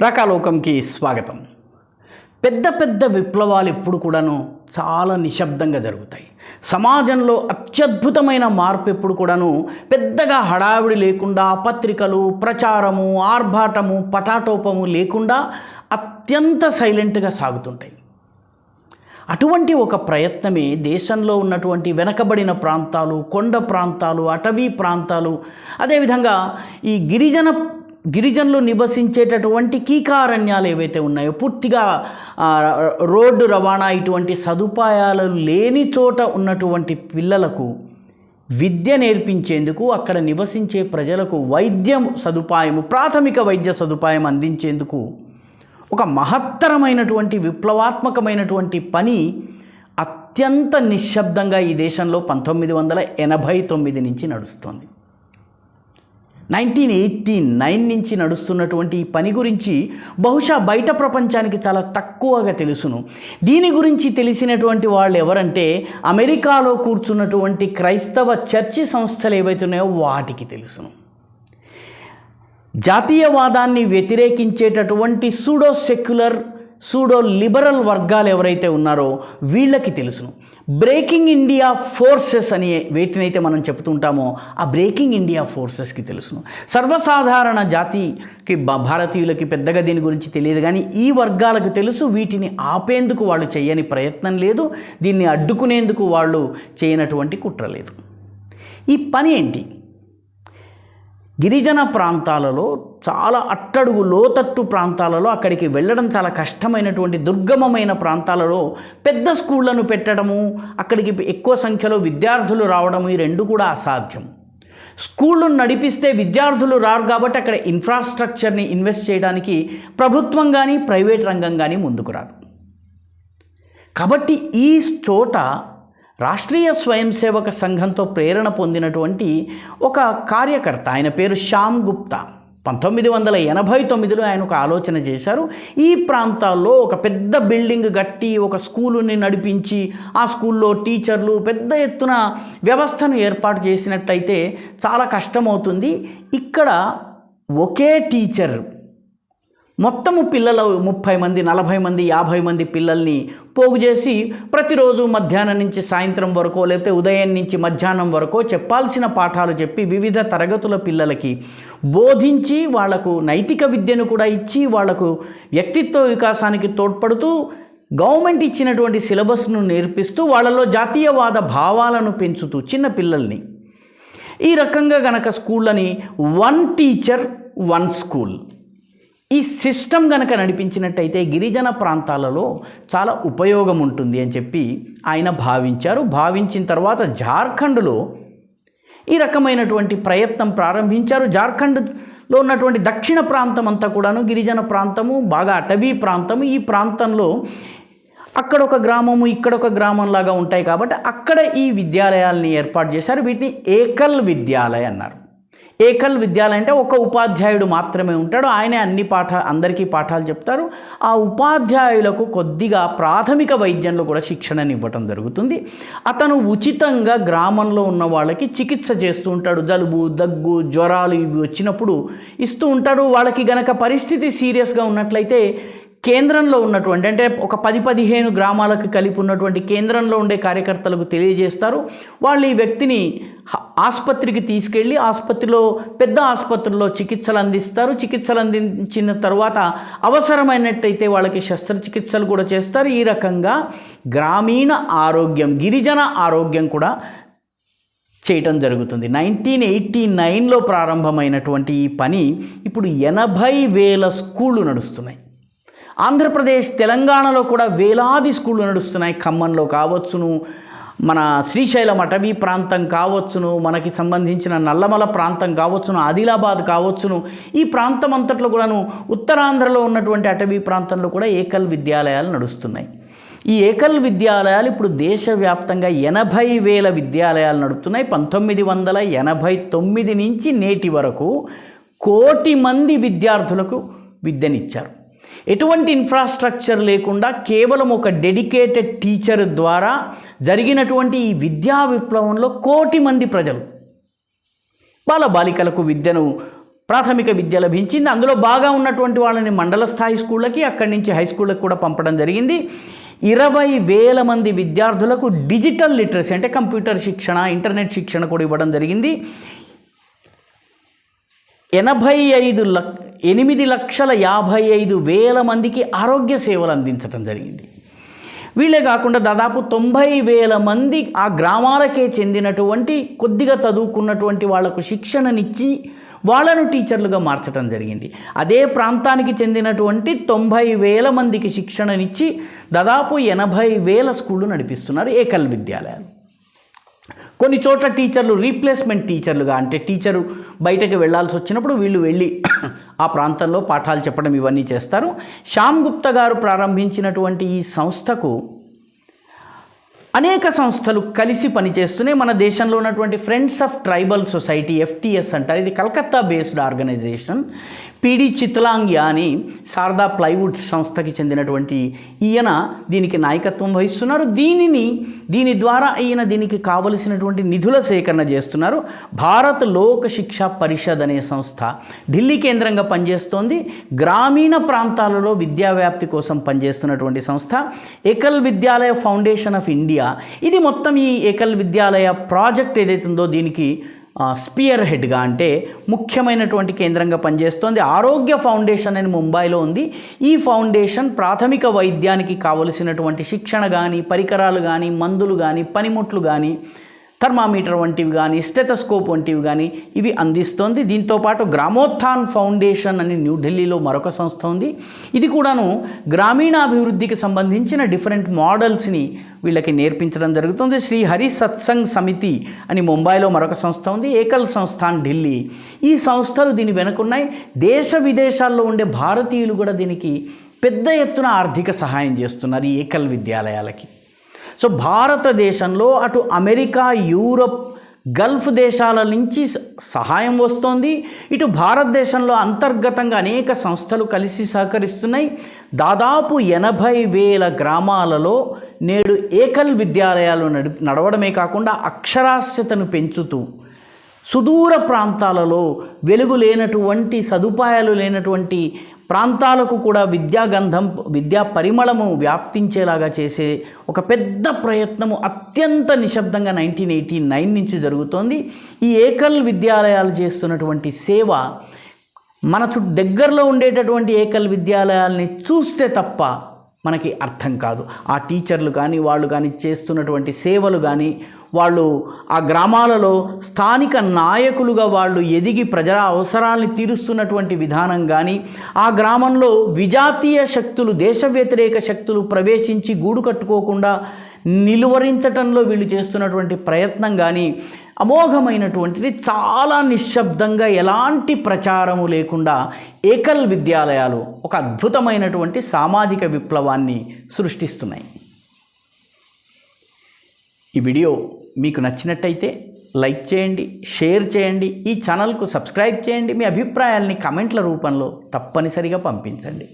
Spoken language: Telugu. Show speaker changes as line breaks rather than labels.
రకాలోకంకి స్వాగతం. పెద్ద పెద్ద విప్లవాలు ఎప్పుడు కూడాను చాలా నిశ్శబ్దంగా జరుగుతాయి. సమాజంలో అత్యద్భుతమైన మార్పు ఎప్పుడు కూడాను పెద్దగా హడావిడి లేకుండా, పత్రికలు, ప్రచారము, ఆర్భాటము, పటాటోపము లేకుండా అత్యంత సైలెంట్గా సాగుతుంటాయి. అటువంటి ఒక ప్రయత్నమే దేశంలో ఉన్నటువంటి వెనకబడిన ప్రాంతాలు, కొండ ప్రాంతాలు, అటవీ ప్రాంతాలు, అదేవిధంగా ఈ గిరిజనులు నివసించేటటువంటి కీకారణ్యాలు ఏవైతే ఉన్నాయో, పూర్తిగా రోడ్డు రవాణా ఇటువంటి సదుపాయాలు లేని చోట ఉన్నటువంటి పిల్లలకు విద్య నేర్పించేందుకు, అక్కడ నివసించే ప్రజలకు వైద్యం సదుపాయము, ప్రాథమిక వైద్య సదుపాయం అందించేందుకు ఒక మహత్తరమైనటువంటి విప్లవాత్మకమైనటువంటి పని అత్యంత నిశ్శబ్దంగా ఈ దేశంలో 1989 నుంచి నడుస్తోంది. 1989 నుంచి నడుస్తున్నటువంటి ఈ పని గురించి బహుశా బయట ప్రపంచానికి చాలా తక్కువగా తెలుసును. దీని గురించి తెలిసినటువంటి వాళ్ళు ఎవరంటే అమెరికాలో కూర్చున్నటువంటి క్రైస్తవ చర్చి సంస్థలు ఏవైతే ఉన్నాయో వాటికి తెలుసును. జాతీయవాదాన్ని వ్యతిరేకించేటటువంటి సూడో సెక్యులర్, సూడో లిబరల్ వర్గాలు ఎవరైతే ఉన్నారో వీళ్ళకి తెలుసును. బ్రేకింగ్ ఇండియా ఫోర్సెస్ అని వేటినైతే మనం చెప్తుంటామో ఆ బ్రేకింగ్ ఇండియా ఫోర్సెస్కి తెలుసును. సర్వసాధారణ జాతికి, భారతీయులకి పెద్దగా దీని గురించి తెలియదు, కానీ ఈ వర్గాలకు తెలుసు. వీటిని ఆపేందుకు వాళ్ళు చేయని ప్రయత్నం లేదు, దీన్ని అడ్డుకునేందుకు వాళ్ళు చేయనటువంటి కుట్ర లేదు. ఈ పని ఏంటి? గిరిజన ప్రాంతాలలో, చాలా అట్టడుగు లోతట్టు ప్రాంతాలలో, అక్కడికి వెళ్ళడం చాలా కష్టమైనటువంటి దుర్గమమైన ప్రాంతాలలో పెద్ద స్కూళ్లను పెట్టడము, అక్కడికి ఎక్కువ సంఖ్యలో విద్యార్థులు రావడము, ఈ రెండు కూడా అసాధ్యం. స్కూళ్ళను నడిపిస్తే విద్యార్థులు రారు కాబట్టి అక్కడ ఇన్ఫ్రాస్ట్రక్చర్ని ఇన్వెస్ట్ చేయడానికి ప్రభుత్వం కానీ ప్రైవేట్ రంగం కానీ ముందుకు రాదు. కాబట్టి ఈ చోట రాష్ట్రీయ స్వయం సేవక సంఘంతో ప్రేరణ పొందినటువంటి ఒక కార్యకర్త, ఆయన పేరు శ్యామ్ గుప్తా, 1989లో ఆయన ఒక ఆలోచన చేశారు. ఈ ప్రాంతాల్లో ఒక పెద్ద బిల్డింగ్ కట్టి ఒక స్కూలుని నడిపించి ఆ స్కూల్లో టీచర్లు పెద్ద ఎత్తున వ్యవస్థను ఏర్పాటు చేసినట్టయితే చాలా కష్టమవుతుంది. ఇక్కడ ఒకే టీచర్ మొత్తము పిల్లలు 30 మంది, 40 మంది, 50 మంది పిల్లల్ని పోగు చేసి ప్రతిరోజు మధ్యాహ్నం నుంచి సాయంత్రం వరకు, లేకపోతే ఉదయం నుంచి మధ్యాహ్నం వరకు చెప్పాల్సిన పాఠాలు చెప్పి వివిధ తరగతుల పిల్లలకి బోధించి వాళ్లకు నైతిక విద్యను కూడా ఇచ్చి వాళ్లకు వ్యక్తిత్వ వికాసానికి తోడ్పడుతూ గవర్నమెంట్ ఇచ్చినటువంటి సిలబస్ను నేర్పిస్తూ వాళ్ళలో జాతీయవాద భావాలను పెంచుతూ చిన్న పిల్లల్ని ఈ రకంగా గనక స్కూళ్ళని 1 టీచర్ 1 స్కూల్ ఈ సిస్టమ్ గనక నడిపించినట్టయితే గిరిజన ప్రాంతాలలో చాలా ఉపయోగం ఉంటుంది అని చెప్పి ఆయన భావించారు. భావించిన తర్వాత జార్ఖండ్లో ఈ రకమైనటువంటి ప్రయత్నం ప్రారంభించారు. జార్ఖండ్లో ఉన్నటువంటి దక్షిణ ప్రాంతం అంతా కూడాను గిరిజన ప్రాంతము, బాగా అటవీ ప్రాంతము. ఈ ప్రాంతంలో అక్కడ ఒక గ్రామము, ఇక్కడ ఒక గ్రామంలాగా ఉంటాయి కాబట్టి అక్కడ ఈ విద్యాలయాల్ని ఏర్పాటు చేశారు. వీటిని ఏకల్ విద్యాలయ అన్నారు. ఏకల్ విద్యాలయం అంటే ఒక ఉపాధ్యాయుడు మాత్రమే ఉంటాడు, ఆయనే అందరికీ పాఠాలు చెప్తారు. ఆ ఉపాధ్యాయులకు కొద్దిగా ప్రాథమిక వైద్యంలో కూడా శిక్షణని ఇవ్వటం జరుగుతుంది. అతను ఉచితంగా గ్రామంలో ఉన్న వాళ్ళకి చికిత్స చేస్తూ ఉంటాడు. జలుబు, దగ్గు, జ్వరాలు ఇవి వచ్చినప్పుడు ఇస్తూ ఉంటాడు. వాళ్ళకి గనక పరిస్థితి సీరియస్గా ఉన్నట్లయితే కేంద్రంలో ఉన్నటువంటి, అంటే ఒక 10-15 గ్రామాలకు కలిపి ఉన్నటువంటి కేంద్రంలో ఉండే కార్యకర్తలకు తెలియజేస్తారు. వాళ్ళు ఈ వ్యక్తిని ఆసుపత్రికి తీసుకెళ్ళి ఆసుపత్రిలో, పెద్ద ఆసుపత్రిలో చికిత్సలు అందిస్తారు. చికిత్సలు అందించిన తర్వాత అవసరమైనట్టయితే వాళ్ళకి శస్త్రచికిత్సలు కూడా చేస్తారు. ఈ రకంగా గ్రామీణ ఆరోగ్యం, గిరిజన ఆరోగ్యం కూడా చేయటం జరుగుతుంది. 1989లో ప్రారంభమైనటువంటి ఈ పని ఇప్పుడు 80,000 స్కూళ్ళు నడుస్తున్నాయి. ఆంధ్రప్రదేశ్, తెలంగాణలో కూడా వేలాది స్కూళ్ళు నడుస్తున్నాయి. ఖమ్మంలో కావచ్చును, మన శ్రీశైలం అటవీ ప్రాంతం కావచ్చును, మనకి సంబంధించిన నల్లమల ప్రాంతం కావచ్చును, ఆదిలాబాద్ కావచ్చును, ఈ ప్రాంతం అంతట్లో కూడాను ఉత్తరాంధ్రలో ఉన్నటువంటి అటవీ ప్రాంతంలో కూడా ఏకల్ విద్యాలయాలు నడుస్తున్నాయి. ఈ ఏకల్ విద్యాలయాలు ఇప్పుడు దేశవ్యాప్తంగా 80,000 విద్యాలయాలు నడుపుతున్నాయి. 1989 నుంచి నేటి వరకు 1 కోటి మంది విద్యార్థులకు విద్యనిచ్చారు. ఎటువంటి ఇన్ఫ్రాస్ట్రక్చర్ లేకుండా కేవలం ఒక డెడికేటెడ్ టీచర్ ద్వారా జరిగినటువంటి ఈ విద్యా విప్లవంలో 1 కోటి మంది ప్రజలు బాలబాలికలకు విద్యను ప్రాథమిక విద్య లభించింది. అందులో బాగా ఉన్నటువంటి వాళ్ళని మండల స్థాయి స్కూళ్ళకి, అక్కడి నుంచి హై స్కూళ్ళకి కూడా పంపడం జరిగింది. 20,000 మంది విద్యార్థులకు డిజిటల్ లిటరసీ అంటే కంప్యూటర్ శిక్షణ, ఇంటర్నెట్ శిక్షణ కూడా ఇవ్వడం జరిగింది. 8,55,000 మందికి ఆరోగ్య సేవలు అందించడం జరిగింది. వీళ్ళే కాకుండా దాదాపు 90,000 మంది ఆ గ్రామాలకే చెందినటువంటి కొద్దిగా చదువుకున్నటువంటి వాళ్లకు శిక్షణనిచ్చి వాళ్ళను టీచర్లుగా మార్చడం జరిగింది. అదే ప్రాంతానికి చెందినటువంటి 90,000 మందికి శిక్షణనిచ్చి దాదాపు 80,000 స్కూళ్ళు నడిపిస్తున్నారు ఏకల్ విద్యాలయాలు. కొన్ని చోట్ల టీచర్లు రీప్లేస్మెంట్ టీచర్లుగా, అంటే టీచరు బయటకు వెళ్ళాల్సి వచ్చినప్పుడు వీళ్ళు వెళ్ళి ఆ ప్రాంతంలో పాఠాలు చెప్పడం ఇవన్నీ చేస్తారు. శ్యామ్ గుప్తా గారు ప్రారంభించినటువంటి ఈ సంస్థకు అనేక సంస్థలు కలిసి పనిచేస్తున్నాయి. మన దేశంలో ఉన్నటువంటి friends of tribal society, FTS అంటారు. ఇది కలకత్తా బేస్డ్ ఆర్గనైజేషన్. PD చిత్లాంగ్యా అని శారదా ప్లైవుడ్ సంస్థకి చెందినటువంటి ఈయన దీనికి నాయకత్వం వహిస్తున్నారు. దీని ద్వారా ఈయన దీనికి కావలసినటువంటి నిధుల సేకరణ చేస్తున్నారు. భారత్ లోక్ శిక్షా పరిషద్ అనే సంస్థ ఢిల్లీ కేంద్రంగా పనిచేస్తోంది. గ్రామీణ ప్రాంతాలలో విద్యా వ్యాప్తి కోసం పనిచేస్తున్నటువంటి సంస్థ. ఏకల్ విద్యాలయ ఫౌండేషన్ ఆఫ్ ఇండియా, ఇది మొత్తం ఈ ఏకల్ విద్యాలయ ప్రాజెక్ట్ ఏదైతే ఉందో దీనికి స్పియర్ హెడ్గా, అంటే ముఖ్యమైనటువంటి కేంద్రంగా పనిచేస్తోంది. ఆరోగ్య ఫౌండేషన్ అని ముంబైలో ఉంది. ఈ ఫౌండేషన్ ప్రాథమిక వైద్యానికి కావలసినటువంటి శిక్షణ కానీ, పరికరాలు కానీ, మందులు కానీ, పనిముట్లు కానీ, థర్మామీటర్ వంటివి కానీ, స్టెథోస్కోప్ వంటివి కానీ ఇవి అందిస్తోంది. దీంతోపాటు గ్రామోత్థాన్ ఫౌండేషన్ అని న్యూఢిల్లీలో మరొక సంస్థ ఉంది. ఇది కూడాను గ్రామీణాభివృద్ధికి సంబంధించిన డిఫరెంట్ మోడల్స్ని వీళ్ళకి నేర్పించడం జరుగుతుంది. శ్రీ హరి సత్సంగ్ సమితి అని ముంబైలో మరొక సంస్థ ఉంది. ఏకల్ సంస్థాన్ ఢిల్లీ. ఈ సంస్థలు దీని వెనుకున్నాయి. దేశ విదేశాల్లో ఉండే భారతీయులు కూడా దీనికి పెద్ద ఎత్తున ఆర్థిక సహాయం చేస్తున్నారు ఈ ఏకల్ విద్యాలయాలకి. సో భారతదేశంలో అటు అమెరికా, యూరప్, గల్ఫ్ దేశాల నుంచి సహాయం వస్తోంది. ఇటు భారతదేశంలో అంతర్గతంగా అనేక సంస్థలు కలిసి సహకరిస్తున్నాయి. దాదాపు 80,000 గ్రామాలలో నేడు ఏకల్ విద్యాలయాలు నడవడమే కాకుండా అక్షరాస్యతను పెంచుతూ సుదూర ప్రాంతాలలో వెలుగు లేనటువంటి, సదుపాయాలు లేనటువంటి ప్రాంతాలకు కూడా విద్యాగంధం, విద్యా పరిమళము వ్యాప్తించేలాగా చేసే ఒక పెద్ద ప్రయత్నము అత్యంత నిశ్శబ్దంగా 1989 నుంచి జరుగుతోంది. ఈ ఏకల్ విద్యాలయాలు చేస్తున్నటువంటి సేవ మన దగ్గరలో ఉండేటటువంటి ఏకల్ విద్యాలయాల్ని చూస్తే తప్ప మనకి అర్థం కాదు. ఆ టీచర్లు కానీ, వాళ్ళు కానీ చేస్తున్నటువంటి సేవలు కానీ, వాళ్ళు ఆ గ్రామాలలో స్థానిక నాయకులుగా వాళ్ళు ఎదిగి ప్రజల అవసరాల్ని తీరుస్తున్నటువంటి విధానం కానీ, ఆ గ్రామంలో విజాతీయ శక్తులు, దేశ వ్యతిరేక శక్తులు ప్రవేశించి గూడు కట్టుకోకుండా నిలువరించటంలో వీళ్ళు చేస్తున్నటువంటి ప్రయత్నం కానీ అమోఘమైనటువంటిది. చాలా నిశ్శబ్దంగా, ఎలాంటి ప్రచారము లేకుండా ఏకల్ విద్యాలయాలు ఒక అద్భుతమైనటువంటి సామాజిక విప్లవాన్ని సృష్టిస్తున్నాయి. ఈ వీడియో మీకు నచ్చినట్టయితే లైక్ చేయండి, షేర్ చేయండి, ఈ ఛానల్కు సబ్స్క్రైబ్ చేయండి. మీ అభిప్రాయాల్ని కమెంట్ల రూపంలో తప్పనిసరిగా పంపించండి.